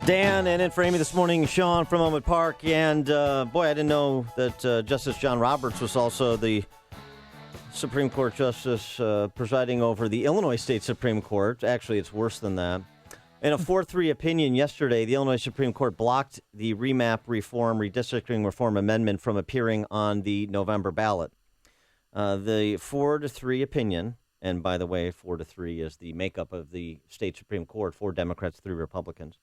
Dan, and in for Amy this morning, Sean from Elmwood Park. And, boy, I didn't know that Justice John Roberts was also the Supreme Court Justice presiding over the Illinois State Supreme Court. Actually, it's worse than that. In a 4-3 opinion yesterday, the Illinois Supreme Court blocked the redistricting reform amendment from appearing on the November ballot. The 4-3 opinion, and by the way, 4-3 is the makeup of the state Supreme Court, 4 Democrats, 3 Republicans.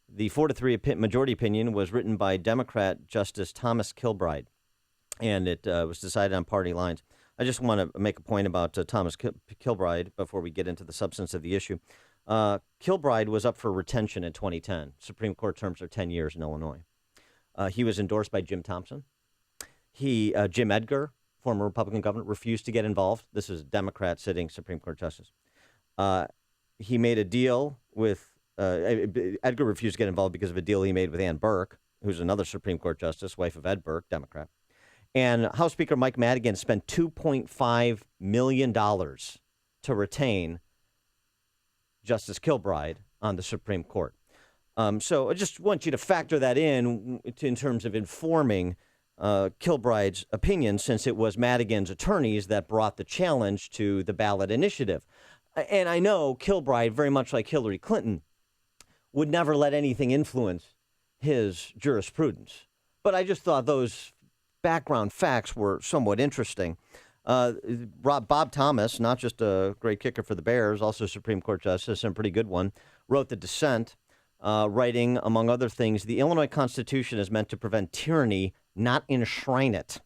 The 4-3 majority opinion was written by Democrat Justice Thomas Kilbride, and it was decided on party lines. I just want to make a point about Thomas Kilbride before we get into the substance of the issue. Kilbride was up for retention in 2010. Supreme Court terms are 10 years in Illinois. He was endorsed by Jim Thompson. Jim Edgar, former Republican governor, refused to get involved. This is a Democrat sitting Supreme Court justice. He made a deal with Edgar refused to get involved because of a deal he made with Ann Burke, who's another Supreme Court justice, wife of Ed Burke, Democrat. And House Speaker Mike Madigan spent $2.5 million to retain Justice Kilbride on the Supreme Court. So I just want you to factor that in terms of informing Kilbride's opinion, since it was Madigan's attorneys that brought the challenge to the ballot initiative. And I know Kilbride, very much like Hillary Clinton, would never let anything influence his jurisprudence. But I just thought those background facts were somewhat interesting. Bob Thomas, not just a great kicker for the Bears, also Supreme Court justice and a pretty good one, wrote the dissent, writing, among other things, the Illinois Constitution is meant to prevent tyranny, not enshrine it.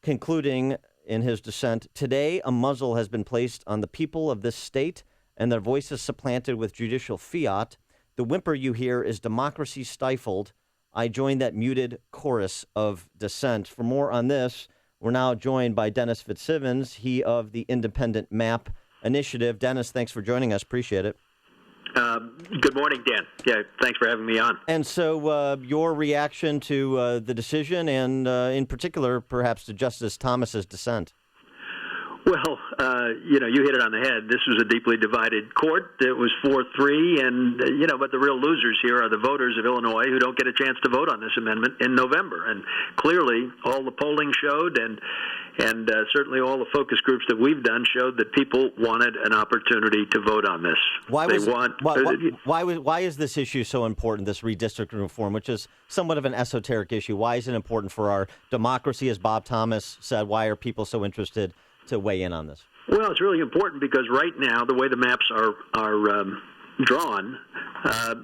Concluding in his dissent, today a muzzle has been placed on the people of this state and their voices supplanted with judicial fiat. The whimper you hear is democracy stifled. I join that muted chorus of dissent. For more on this, we're now joined by Dennis Fitzsimons, he of the Independent Map Initiative. Dennis, thanks for joining us. Appreciate it. Good morning, Dan. Yeah, thanks for having me on. And so your reaction to the decision and, in particular, perhaps to Justice Thomas's dissent? Well, you hit it on the head. This was a deeply divided court. It was 4-3, and, but the real losers here are the voters of Illinois who don't get a chance to vote on this amendment in November. And clearly, all the polling showed, and certainly all the focus groups that we've done showed that people wanted an opportunity to vote on this. Why is this issue so important, this redistricting reform, which is somewhat of an esoteric issue? Why is it important for our democracy, as Bob Thomas said? Why are people so interested to weigh in on this? Well, it's really important because right now, the way the maps are drawn,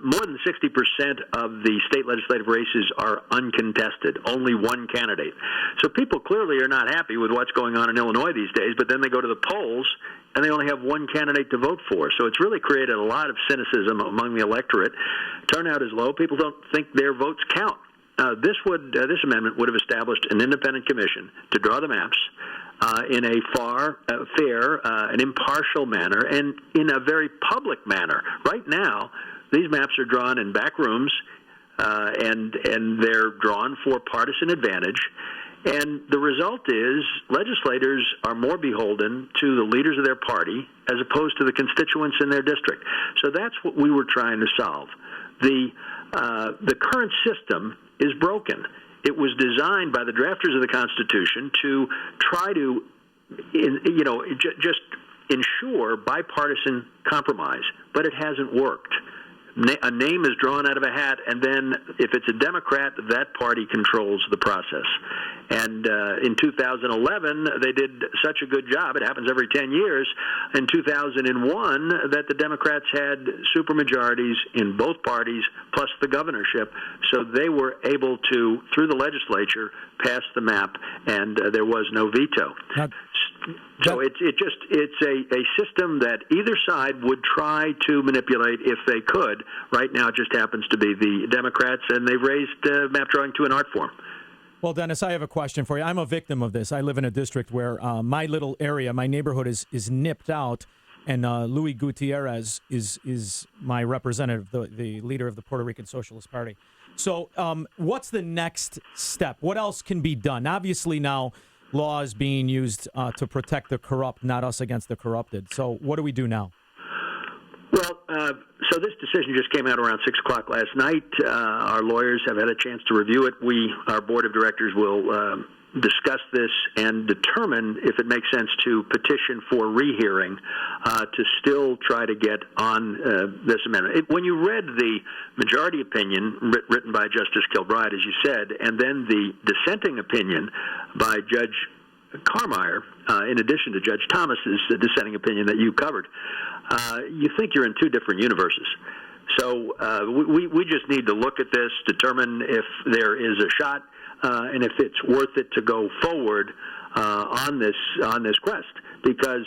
more than 60% of the state legislative races are uncontested, only one candidate. So people clearly are not happy with what's going on in Illinois these days, but then they go to the polls and they only have one candidate to vote for. So it's really created a lot of cynicism among the electorate. Turnout is low. People don't think their votes count. This amendment would have established an independent commission to draw the maps in a fair, and impartial manner, and in a very public manner. Right now, these maps are drawn in back rooms, and they're drawn for partisan advantage. And the result is legislators are more beholden to the leaders of their party as opposed to the constituents in their district. So that's what we were trying to solve. The current system is broken. It was designed by the drafters of the Constitution to try to, just ensure bipartisan compromise, but it hasn't worked. A name is drawn out of a hat, and then if it's a Democrat, that party controls the process. And in 2011, they did such a good job, it happens every 10 years, in 2001, that the Democrats had supermajorities in both parties, plus the governorship, so they were able to, through the legislature, pass the map, and there was no veto. So it's a system that either side would try to manipulate if they could. Right now it just happens to be the Democrats, and they've raised map drawing to an art form. Well, Dennis, I have a question for you. I'm a victim of this. I live in a district where my little area, my neighborhood is nipped out, and Luis Gutierrez is my representative, the leader of the Puerto Rican Socialist Party. So what's the next step? What else can be done? Obviously now law is being used to protect the corrupt, not us against the corrupted. So what do we do now? Well, so this decision just came out around 6 o'clock last night. Our lawyers have had a chance to review it. Our board of directors will discuss this and determine if it makes sense to petition for rehearing to still try to get on this amendment. When you read the majority opinion written by Justice Kilbride, as you said, and then the dissenting opinion by Judge Carmeier, in addition to Judge Thomas's dissenting opinion that you covered, you think you're in two different universes. So we just need to look at this, determine if there is a shot, and if it's worth it to go forward on this quest, because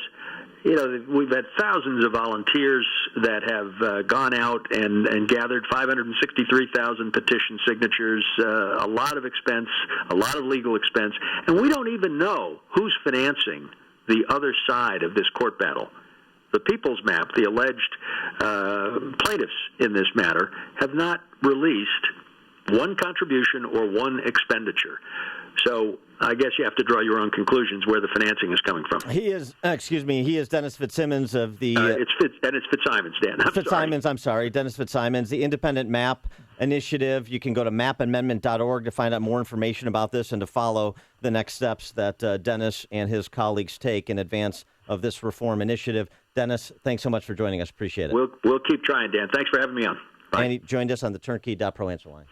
we've had thousands of volunteers that have gone out and gathered 563,000 petition signatures, a lot of expense, a lot of legal expense, and we don't even know who's financing the other side of this court battle. The People's Map, the alleged plaintiffs in this matter, have not released one contribution or one expenditure. So I guess you have to draw your own conclusions where the financing is coming from. He is Dennis Fitzsimmons of the... It's Fitzsimons, Dan. I'm sorry. Dennis Fitzsimons, the Independent Map Initiative. You can go to mapamendment.org to find out more information about this and to follow the next steps that Dennis and his colleagues take in advance of this reform initiative. Dennis, thanks so much for joining us. Appreciate it. We'll keep trying, Dan. Thanks for having me on. Bye. And he joined us on the turnkey.pro answer line.